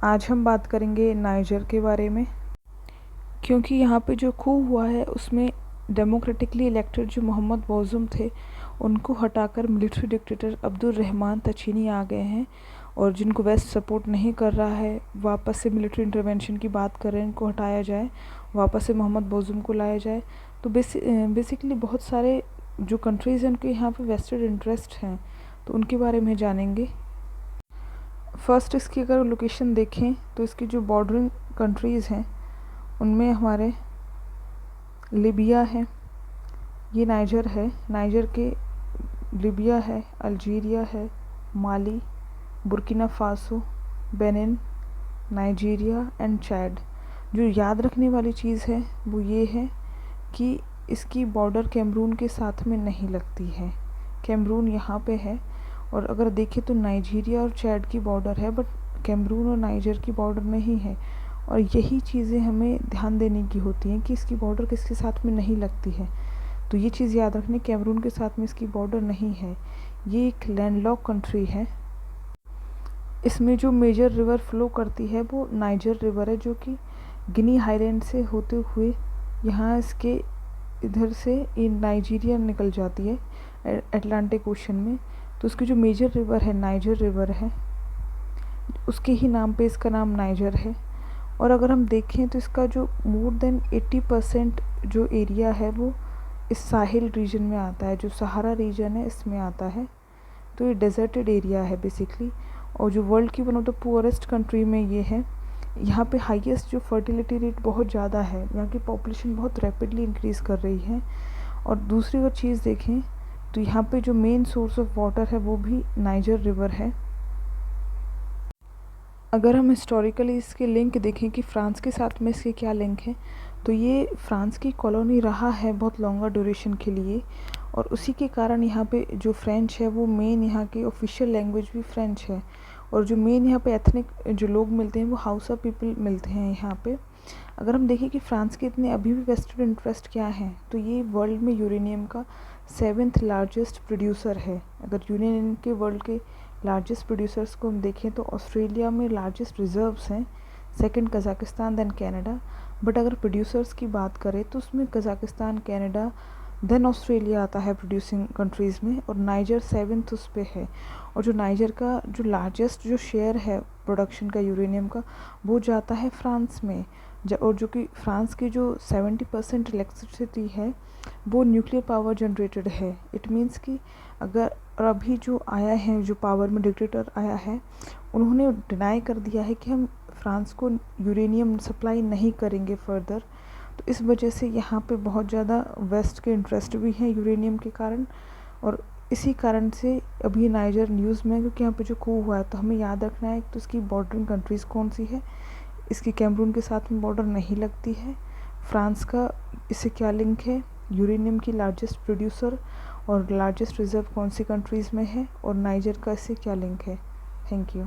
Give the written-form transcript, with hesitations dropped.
आज हम बात करेंगे नाइजर के बारे में, क्योंकि यहाँ पे जो coup हुआ है उसमें डेमोक्रेटिकली इलेक्टेड जो मोहम्मद बौज़ुम थे उनको हटाकर मिलिट्री डिक्टेटर अब्दुल रहमान तचीनी आ गए हैं, और जिनको वेस्ट सपोर्ट नहीं कर रहा है वापस से मिलिट्री इंटरवेंशन की बात कर रहे हैं, इनको हटाया जाए, वापस से मोहम्मद बौज़ुम को लाया जाए। तो बेसिकली बहुत सारे जो कंट्रीज़ हैं उनके यहाँ पे वेस्टेड इंटरेस्ट हैं, तो उनके बारे में जानेंगे। फर्स्ट इसकी अगर लोकेशन देखें तो इसकी जो बॉर्डरिंग कंट्रीज़ हैं उनमें हमारे लीबिया है, ये नाइजर है, नाइजर के लीबिया है, अल्जीरिया है, Mali, Burkina Faso, Benin, Nigeria and Chad. जो याद रखने वाली चीज़ है वो ये है कि इसकी बॉर्डर कैमरून के साथ में नहीं लगती है, कैमरून यहाँ पे है, और अगर देखें तो नाइजीरिया और चैड की बॉर्डर है, बट कैमरून और नाइजर की बॉर्डर नहीं है। और यही चीज़ें हमें ध्यान देने की होती हैं कि इसकी बॉर्डर किसके साथ में नहीं लगती है। तो ये चीज़ याद रखने, कैमरून के साथ में इसकी बॉर्डर नहीं है, ये एक लैंडलॉक कंट्री है। इसमें जो मेजर रिवर फ्लो करती है वो नाइजर रिवर है, जो कि गिनी हाईलैंड से होते हुए यहाँ इसके इधर से ये नाइजीरिया निकल जाती है अटलांटिक ओशन में। तो उसकी जो मेजर रिवर है नाइजर रिवर है, उसके ही नाम पे इसका नाम नाइजर है। और अगर हम देखें तो इसका जो मोर देन 80% जो एरिया है वो इस साहिल रीजन में आता है, जो सहारा रीजन है इसमें आता है। तो ये डेजर्टेड एरिया है बेसिकली, और जो वर्ल्ड की one of the poorest country में ये है। यहाँ पे हाईएस्ट जो फर्टिलिटी रेट बहुत ज़्यादा है, यहाँ की पॉपुलेशन बहुत रैपिडली इंक्रीज़ कर रही है। और दूसरी अगर चीज़ देखें तो यहाँ पे जो मेन सोर्स ऑफ वाटर है वो भी नाइजर रिवर है। अगर हम हिस्टोरिकली इसके लिंक देखें कि फ़्रांस के साथ में इसके क्या लिंक है, तो ये फ्रांस की कॉलोनी रहा है बहुत लॉन्गर ड्यूरेशन के लिए, और उसी के कारण यहाँ पे जो फ्रेंच है वो मेन यहाँ की ऑफिशियल लैंग्वेज भी फ्रेंच है। और जो मेन यहाँ पे एथनिक जो लोग मिलते हैं वो हाउसा पीपल मिलते हैं यहाँ पे। अगर हम देखें कि फ्रांस के इतने अभी भी वेस्टेड इंटरेस्ट क्या हैं, तो ये वर्ल्ड में यूरेनियम का 7th लार्जेस्ट प्रोड्यूसर है। अगर यूरेनियम के वर्ल्ड के लार्जेस्ट प्रोड्यूसर्स को हम देखें तो ऑस्ट्रेलिया में लार्जेस्ट रिजर्व्स हैं, second Kazakhstan then Canada. But अगर प्रोड्यूसर्स की बात करें तो उसमें कज़ाकिस्तान, कनाडा देन ऑस्ट्रेलिया आता है प्रोड्यूसिंग कंट्रीज़ में, और नाइजर 7th उस पे है। और जो नाइजर का जो लार्जेस्ट जो शेयर है प्रोडक्शन का यूरेनियम का वो जाता है फ्रांस में। और जो कि फ्रांस की जो 70% इलेक्ट्रिसिटी है वो न्यूक्लियर पावर जनरेटेड है। इट मीन्स कि अगर अभी जो आया है, जो पावर में डिक्टेटर आया है, उन्होंने डिनाई कर दिया है कि हम फ्रांस को यूरेनियम सप्लाई नहीं करेंगे फर्दर। तो इस वजह से यहाँ पे बहुत ज़्यादा वेस्ट के इंटरेस्ट भी हैं यूरेनियम के कारण, और इसी कारण से अभी नाइजर न्यूज़ में, क्योंकि यहाँ पे जो coup हुआ है तो हमें याद रखना है तो इसकी बॉर्डरिंग कंट्रीज़ कौन सी है। इसकी कैमरून के साथ में बॉर्डर नहीं लगती है, फ्रांस का इससे क्या लिंक है, यूरेनियम की लार्जेस्ट प्रोड्यूसर और लार्जेस्ट रिजर्व कौन सी कंट्रीज़ में है, और नाइजर का इससे क्या लिंक है। Thank you.